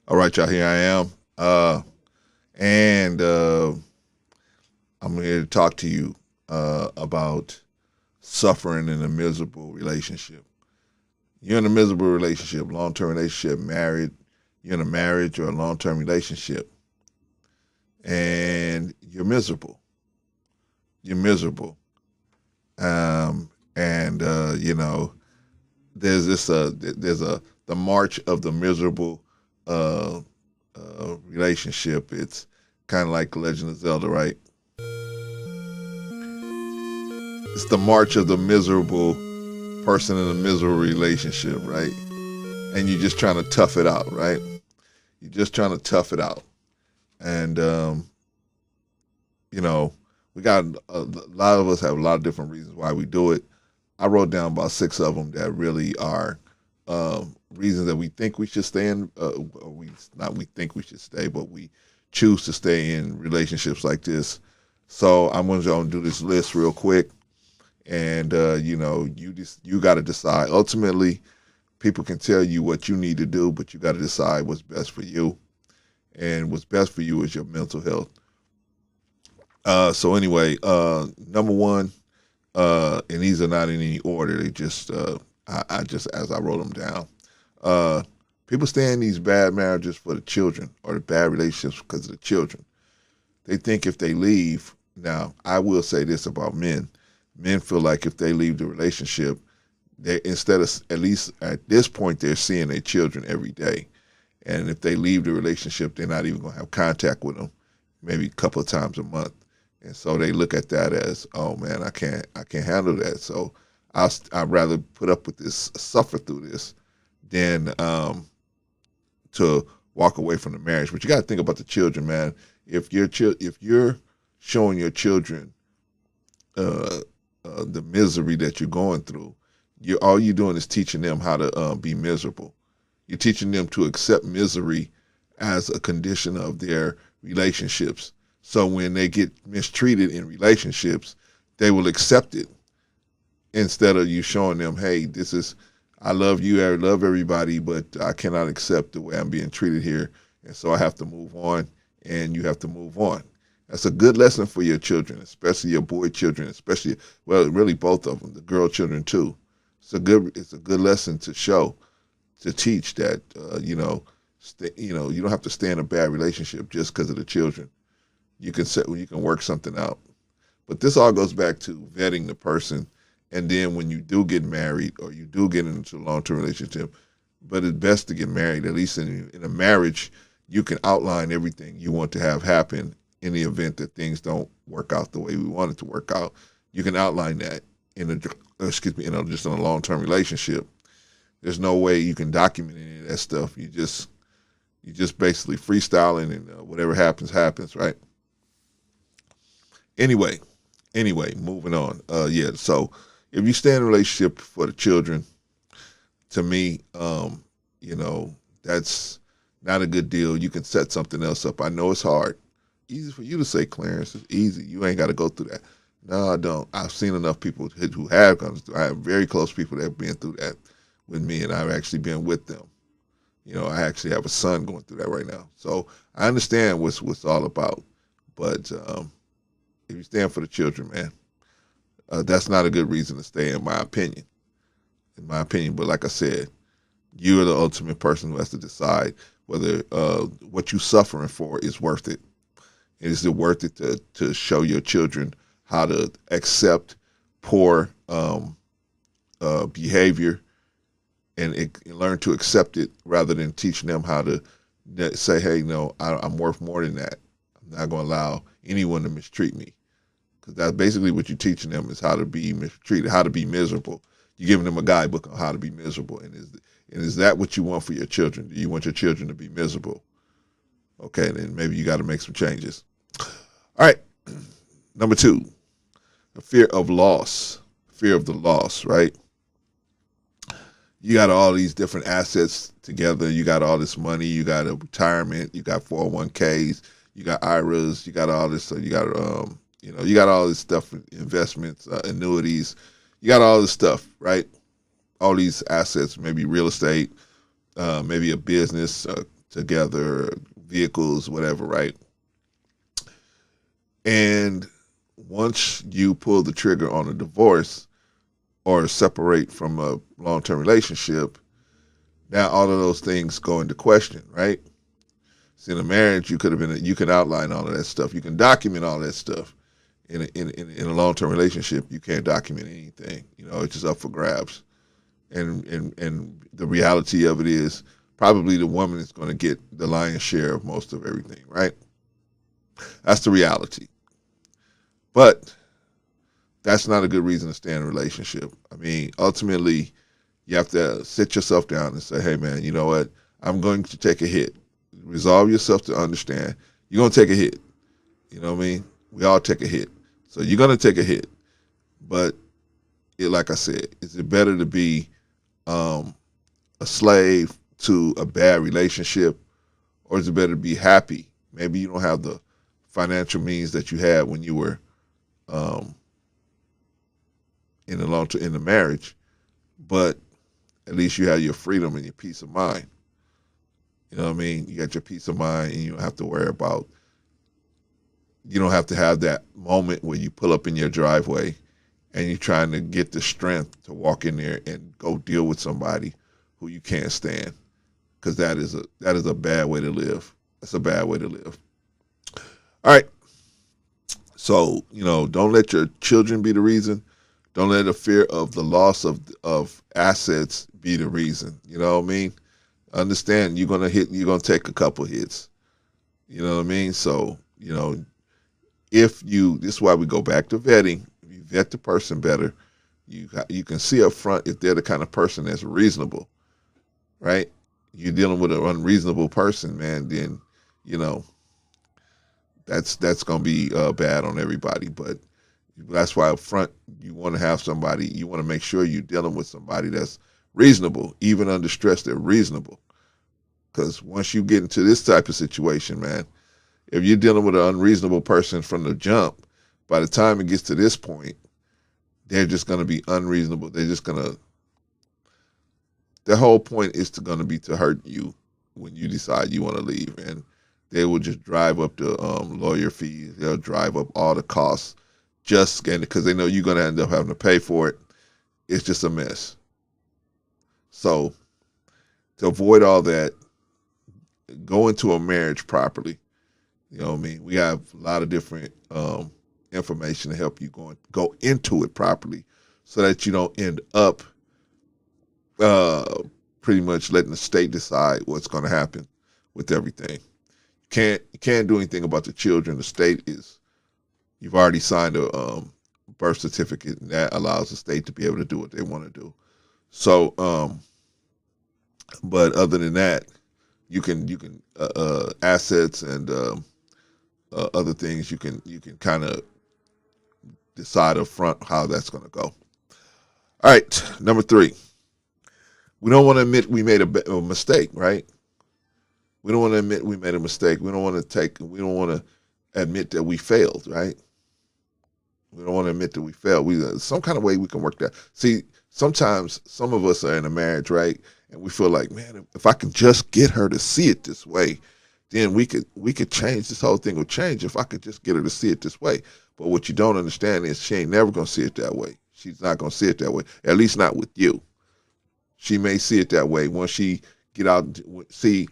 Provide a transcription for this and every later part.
All right, y'all. Here I am, and I'm here to talk to you about suffering in a miserable relationship. You're in a miserable relationship, long-term relationship, married. You're in a marriage or a long-term relationship, and you're miserable. You're miserable, and there's a the march of the miserable uh, relationship. It's kind of like Legend of Zelda, right? It's the march of the miserable person in a miserable relationship, right? And you're just trying to tough it out, right? You're just trying to tough it out. And, you know, we got a lot of us have a lot of different reasons why we do it. I wrote down about six of them that really are reasons that we think we should stay in, or we think we should stay, but we choose to stay in relationships like this. So I'm going to do this list real quick, and you got to decide. Ultimately, people can tell you what you need to do, but you got to decide what's best for you, and what's best for you is your mental health. So anyway, number one, and these are not in any order. They just I just as I wrote them down. Uh, People stay in these bad marriages for the children or the bad relationships because of the children. They think if they leave, now I will say this about men. Men feel like if they leave the relationship, they instead of at least at this point they're seeing their children every day, and if they leave the relationship, they're not even gonna have contact with them, maybe a couple of times a month, and so they look at that as, oh man, I can't handle that. So I'd rather put up with this, suffer through this, than to walk away from the marriage. But you got to think about the children, man. If you're showing your children uh, the misery that you're going through, you all you're doing is teaching them how to be miserable. You're teaching them to accept misery as a condition of their relationships. So when they get mistreated in relationships, they will accept it instead of you showing them, hey, this is, I love you, I love everybody, but I cannot accept the way I'm being treated here. And so I have to move on, and you have to move on. That's a good lesson for your children, especially your boy children, especially, well, really both of them, the girl children too. It's a good lesson to show, to teach that, you don't have to stay in a bad relationship just because of the children. You can work something out. But this all goes back to vetting the person, and then when you do get married or you do get into a long-term relationship, but it's best to get married. At least in a marriage, you can outline everything you want to have happen in the event that things don't work out the way we want it to work out. You can outline that in just in a long-term relationship. There's no way you can document any of that stuff. You just basically freestyling, and whatever happens happens, right? Anyway, moving on. Yeah. So if you stay in a relationship for the children, to me, that's not a good deal. You can set something else up. I know it's hard. Easy for you to say, Clarence. It's easy. You ain't got to go through that. No, I don't. I've seen enough people who have gone through. I have very close people that have been through that with me, and I've actually been with them. I actually have a son going through that right now. So I understand what's all about. But if you stand for the children, man, that's not a good reason to stay, in my opinion. In my opinion, but like I said, you are the ultimate person who has to decide whether what you're suffering for is worth it. Is it worth it to show your children how to accept poor behavior, and learn to accept it rather than teaching them how to say, hey, no, I'm worth more than that. I'm not going to allow anyone to mistreat me. Because that's basically what you're teaching them, is how to be mistreated, how to be miserable. You're giving them a guidebook on how to be miserable. And is that what you want for your children? Do you want your children to be miserable? Okay, then maybe you got to make some changes. All right, number two, the fear of loss. Fear of the loss, right? You got all these different assets together. You got all this money. You got a retirement. You got 401ks. You got IRAs. You got all this. So you got you got all this stuff, investments, annuities. You got all this stuff, right? All these assets, maybe real estate, maybe a business, together, vehicles, whatever, right? And once you pull the trigger on a divorce or separate from a long-term relationship, now all of those things go into question, right? See, in a marriage, you can outline all of that stuff. You can document all that stuff. In a long-term relationship, you can't document anything. It's just up for grabs. And the reality of it is probably the woman is going to get the lion's share of most of everything, right? That's the reality. But that's not a good reason to stay in a relationship. I mean, ultimately, you have to sit yourself down and say, hey, man, you know what? I'm going to take a hit. Resolve yourself to understand you're going to take a hit. You know what I mean? We all take a hit. So you're going to take a hit. But like I said, is it better to be a slave to a bad relationship, or is it better to be happy? Maybe you don't have the financial means that you had when you were in the marriage, but at least you have your freedom and your peace of mind. You know what I mean? You got your peace of mind, and you don't have to worry about. You don't have to have that moment where you pull up in your driveway and you're trying to get the strength to walk in there and go deal with somebody who you can't stand, because that is a bad way to live. That's a bad way to live. All right. So, don't let your children be the reason. Don't let the fear of the loss of assets be the reason. You know what I mean? Understand you're gonna take a couple hits. You know what I mean? So, this is why we go back to vetting. If you vet the person better, you can see up front if they're the kind of person that's reasonable, right? You're dealing with an unreasonable person, man, then, that's going to be bad on everybody. But that's why up front you want to have somebody, you want to make sure you're dealing with somebody that's reasonable. Even under stress, they're reasonable. Because once you get into this type of situation, man, if you're dealing with an unreasonable person from the jump, by the time it gets to this point, they're just going to be unreasonable. They're just going to, the whole point is going to be to hurt you when you decide you want to leave. And they will just drive up the lawyer fees. They'll drive up all the costs just because they know you're going to end up having to pay for it. It's just a mess. So to avoid all that, go into a marriage properly. You know what I mean? We have a lot of different information to help you go into it properly, so that you don't end up pretty much letting the state decide what's going to happen with everything. You can't do anything about the children. The state you've already signed a birth certificate, and that allows the state to be able to do what they want to do. So, but other than that, you can assets and other things you can kind of decide up front how that's going to go. All right, number 3. We don't want to admit we made a mistake, right? We don't want to admit we made a mistake. We don't want to admit that we failed, right? We don't want to admit that we failed. Some kind of way we can work that. See, sometimes some of us are in a marriage, right? And we feel like, man, if I can just get her to see it this way, then we could change. This whole thing would change if I could just get her to see it this way. But what you don't understand is she ain't never going to see it that way. She's not going to see it that way, at least not with you. She may see it that way once she get out. See,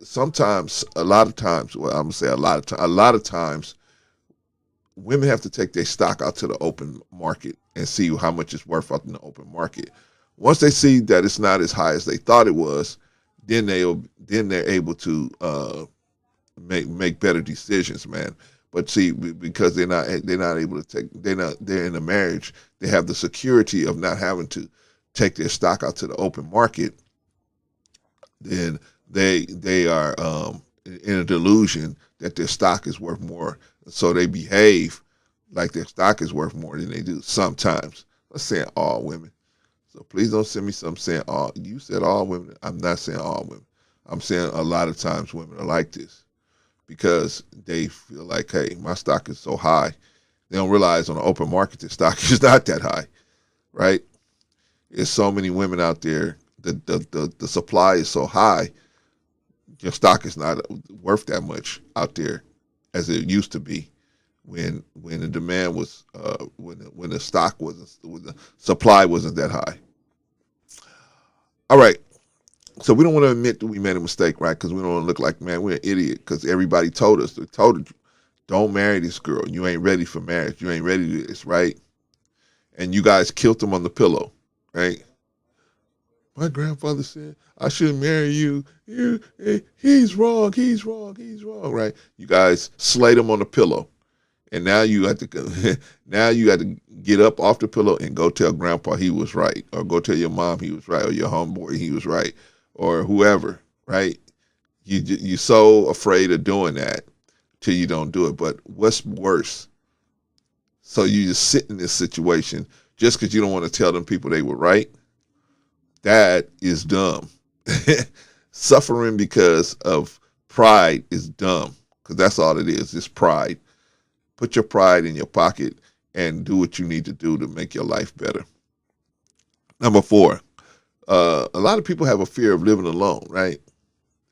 sometimes, a lot of times, well, I'm going to say a lot of times, women have to take their stock out to the open market and see how much it's worth out in the open market. Once they see that it's not as high as they thought it was, then they're able to make better decisions, man. But see, because they're not able to they're in a marriage, they have the security of not having to take their stock out to the open market. Then they are in a delusion that their stock is worth more, so they behave like their stock is worth more than they do sometimes. I'm saying all women, so please don't send me something saying all. You said all women. I'm not saying all women. I'm saying a lot of times women are like this because they feel like, hey, my stock is so high. They don't realize on the open market their stock is not that high, right? There's so many women out there. The supply is so high. your stock is not worth that much out there as it used to be when the demand was when the stock wasn't when the supply wasn't that high. All right, so we don't want to admit that we made a mistake, right? Because we don't want to look like, man, we're an idiot. Because everybody told us, they told you, don't marry this girl. You ain't ready for marriage. You ain't ready to do this, right? And you guys killed him on the pillow, right? My grandfather said I shouldn't marry you. He's wrong. He's wrong. He's wrong. Right? You guys slayed him on the pillow, and now you have to now you have to get up off the pillow and go tell grandpa he was right, or go tell your mom he was right, or your homeboy he was right, or whoever. Right? You're so afraid of doing that till you don't do it. But what's worse? So you just sit in this situation just because you don't want to tell them people they were right. That is dumb. Suffering because of pride is dumb, because that's all it is. It's pride. Put your pride in your pocket and do what you need to do to make your life better. Number 4, a lot of people have a fear of living alone, right?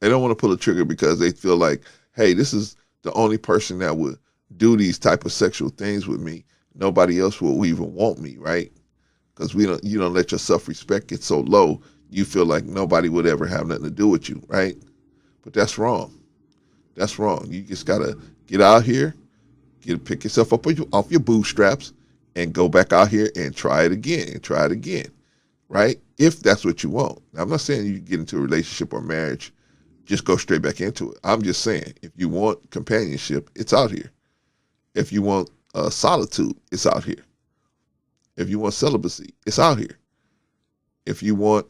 They don't want to pull a trigger because they feel like, hey, this is the only person that would do these type of sexual things with me. Nobody else will even want me, right? Because you don't let your self-respect get so low, you feel like nobody would ever have nothing to do with you, right? But that's wrong. That's wrong. You just gotta get out here, pick yourself up off your bootstraps, and go back out here and try it again, right? If that's what you want. Now, I'm not saying you get into a relationship or marriage, just go straight back into it. I'm just saying, if you want companionship, it's out here. If you want solitude, it's out here. If you want celibacy, it's out here. If you want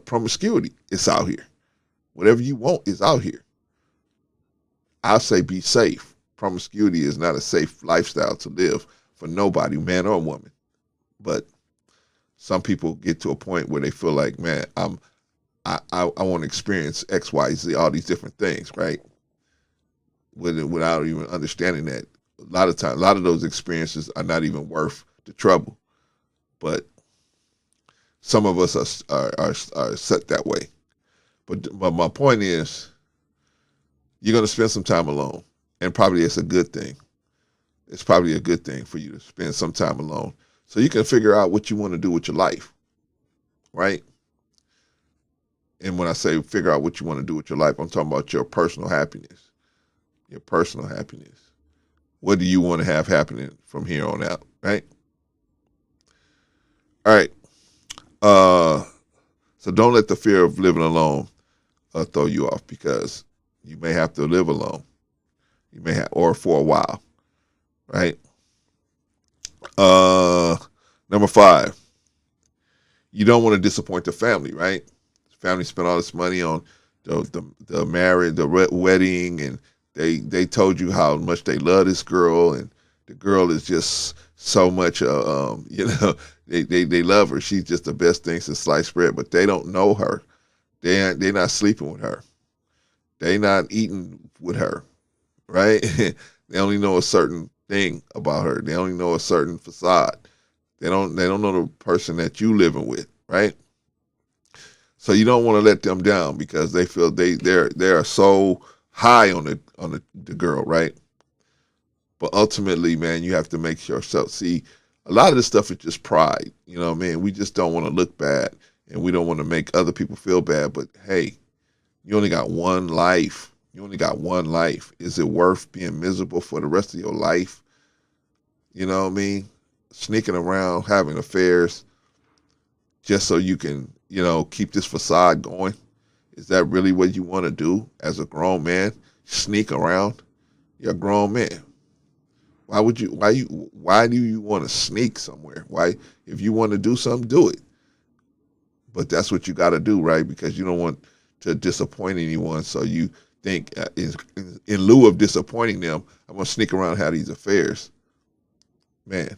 promiscuity, it's out here. Whatever you want is out here. I say be safe. Promiscuity is not a safe lifestyle to live for nobody, man or woman. But some people get to a point where they feel like, man, I want to experience X, Y, Z, all these different things, right? Without even understanding that a lot of those experiences are not even worth the trouble. But some of us are set that way. But my point is, you're going to spend some time alone, and probably it's a good thing. It's probably a good thing for you to spend some time alone, so you can figure out what you want to do with your life, right? And when I say figure out what you want to do with your life, I'm talking about your personal happiness. Your personal happiness. What do you want to have happening from here on out, right? All right. So don't let the fear of living alone throw you off, because you may have to live alone. You may have, or for a while, right? Number 5, you don't want to disappoint the family, right? Family spent all this money on the marriage, the wedding, and they told you how much they love this girl, and the girl is just so much, they love her. She's just the best thing since sliced bread, but they don't know her. They're not sleeping with her. They're not eating with her, right? They only know a certain thing about her. They only know a certain facade. They don't know the person that you living with, right? So you don't want to let them down because they feel they are so high on the girl, right? But ultimately, man, you have to make yourself see. A lot of this stuff is just pride. You know what I mean? We just don't want to look bad, and we don't want to make other people feel bad. But hey, you only got one life. You only got one life. Is it worth being miserable for the rest of your life? You know what I mean? Sneaking around, having affairs, just so you can, keep this facade going. Is that really what you want to do as a grown man? Sneak around? You're a grown man. Why do you want to sneak somewhere? Why, if you want to do something, do it. But that's what you got to do, right? Because you don't want to disappoint anyone. So you think, in lieu of disappointing them, I'm going to sneak around and have these affairs. Man,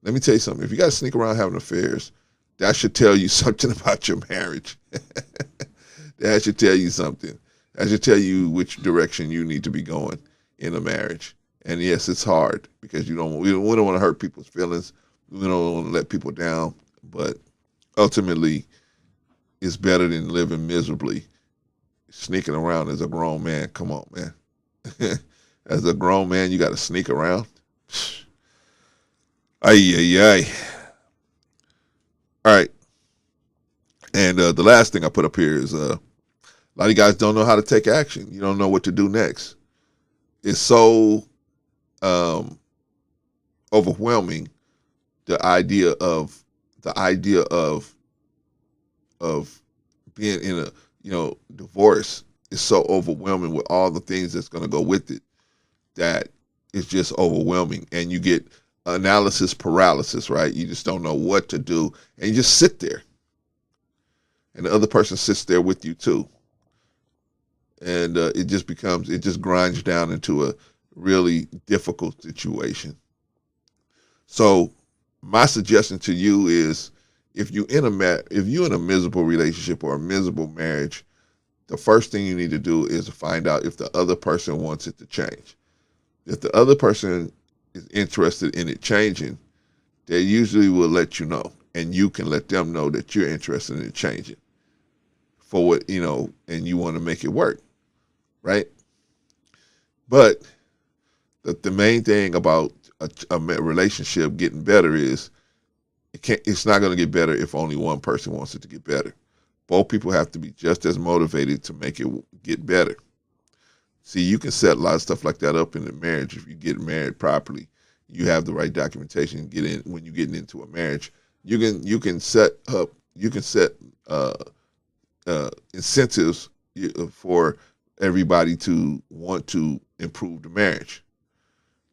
let me tell you something. If you got to sneak around having affairs, that should tell you something about your marriage. That should tell you something. That should tell you which direction you need to be going in a marriage. And yes, it's hard because we don't want to hurt people's feelings. We don't want to let people down. But ultimately, it's better than living miserably. Sneaking around as a grown man. Come on, man. As a grown man, you got to sneak around. Ay, ay, ay. All right. And the last thing I put up here is a lot of you guys don't know how to take action. You don't know what to do next. It's so um, overwhelming. The idea of being in a divorce is so overwhelming with all the things that's going to go with it that it's just overwhelming, and you get analysis paralysis, right? You just don't know what to do, and you just sit there, and the other person sits there with you too, and it just grinds down into a really difficult situation. So my suggestion to you is, if you in a miserable relationship or a miserable marriage, the first thing you need to do is find out if the other person wants it to change. If the other person is interested in it changing, they usually will let you know, and you can let them know that you're interested in it changing for what, and you want to make it work, right? But the main thing about a relationship getting better is it's not going to get better if only one person wants it to get better. Both people have to be just as motivated to make it get better. See, you can set a lot of stuff like that up in the marriage if you get married properly. You have the right documentation. Get in when you're getting into a marriage. You can set uh, incentives for everybody to want to improve the marriage.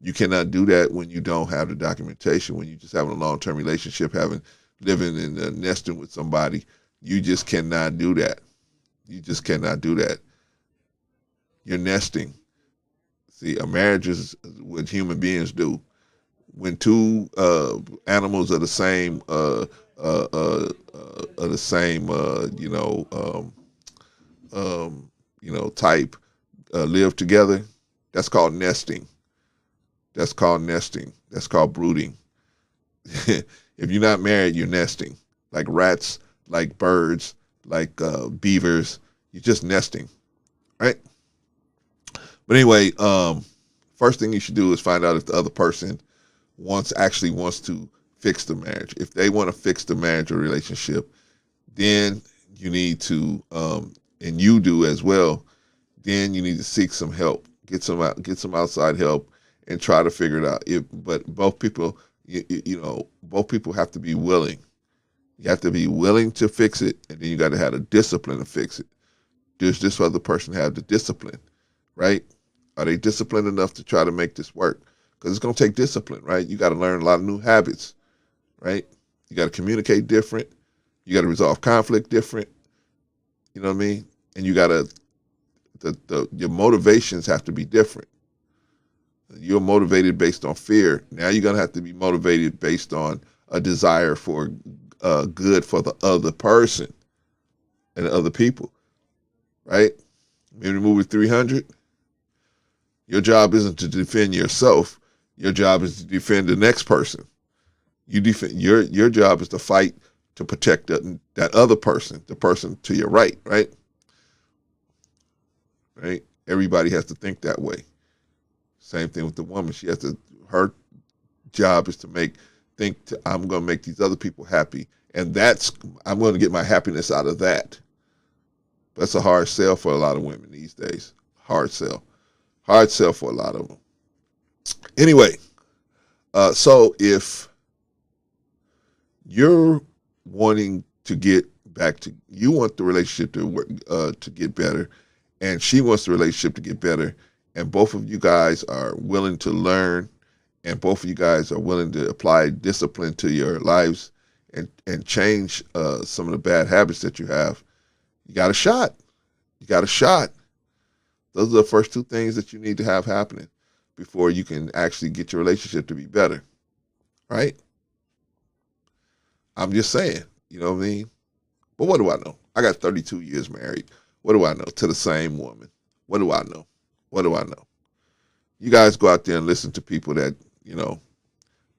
You cannot do that when you don't have the documentation. When you just having a long-term relationship, living and nesting with somebody, you just cannot do that. You just cannot do that. You're nesting. See, a marriage is what human beings do. When two animals are the same, type, live together, that's called nesting. That's called nesting. That's called brooding. If you're not married, you're nesting. Like rats, like birds, like beavers. You're just nesting, right? But anyway, first thing you should do is find out if the other person actually wants to fix the marriage. If they want to fix the marriage or relationship, then you need to, and you do as well. Then you need to seek some help, get some outside help, and try to figure it out. But both people, both people have to be willing. You have to be willing to fix it, and then you got to have the discipline to fix it. Does this other person have the discipline, right? Are they disciplined enough to try to make this work? Because it's going to take discipline, right? You got to learn a lot of new habits, right? You got to communicate different. You got to resolve conflict different. You know what I mean? And you got to, your motivations have to be different. You're motivated based on fear. Now you're going to have to be motivated based on a desire for good for the other person and the other people, right? Maybe movie 300. Your job isn't to defend yourself. Your job is to defend the next person. You defend your job is to fight to protect that other person, the person to your right, right? Right? Everybody has to think that way. Same thing with the woman. Her job is to I'm going to make these other people happy. And I'm going to get my happiness out of that. That's a hard sell for a lot of women these days. Hard sell. Hard sell for a lot of them. Anyway, so if you're wanting to get you want the relationship to work, to get better, and she wants the relationship to get better, and both of you guys are willing to learn, and both of you guys are willing to apply discipline to your lives and change some of the bad habits that you have, you got a shot. You got a shot. Those are the first two things that you need to have happening before you can actually get your relationship to be better, right? I'm just saying, you know what I mean? But what do I know? I got 32 years married. What do I know? To the same woman. What do I know? What do I know? You guys go out there and listen to people that,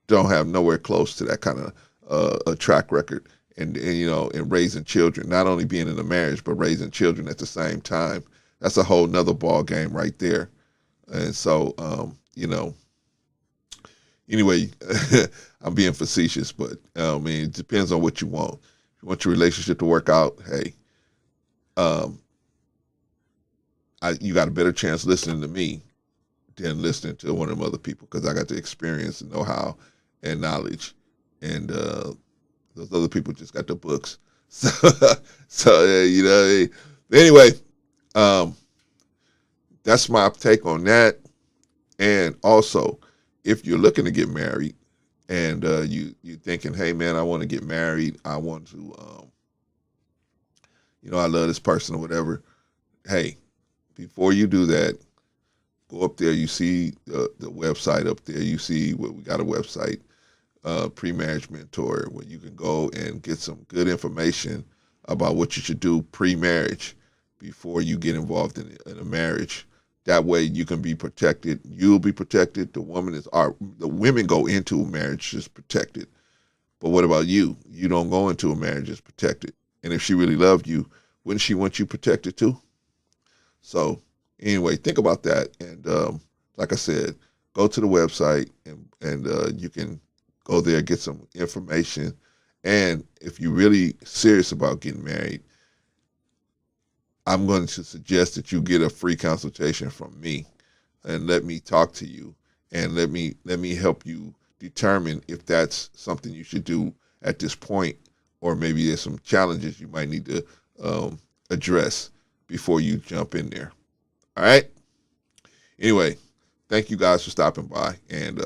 don't have nowhere close to that kind of a track record, and and raising children, not only being in a marriage, but raising children at the same time. That's a whole nother ball game right there. And so, anyway, I'm being facetious, but I mean, it depends on what you want. If you want your relationship to work out, hey, um, you got a better chance listening to me than listening to one of them other people because I got the experience and know-how and knowledge, and those other people just got the books. So, anyway, um, that's my take on that. And also, if you're looking to get married and you thinking, hey man, I want to get married, I want to, I love this person or whatever. Hey, before you do that, go up there. You see the website up there. You see what we got a website, pre-marriage mentor, where you can go and get some good information about what you should do pre-marriage before you get involved in a marriage. That way you can be protected. You'll be protected. The women go into a marriage just protected. But what about you? You don't go into a marriage just protected. And if she really loved you, wouldn't she want you protected too? So anyway, think about that. And like I said, go to the website and you can go there, get some information. And if you're really serious about getting married, I'm going to suggest that you get a free consultation from me and let me talk to you and let me help you determine if that's something you should do at this point, or maybe there's some challenges you might need to address before you jump in there. All right. Anyway, thank you guys for stopping by, and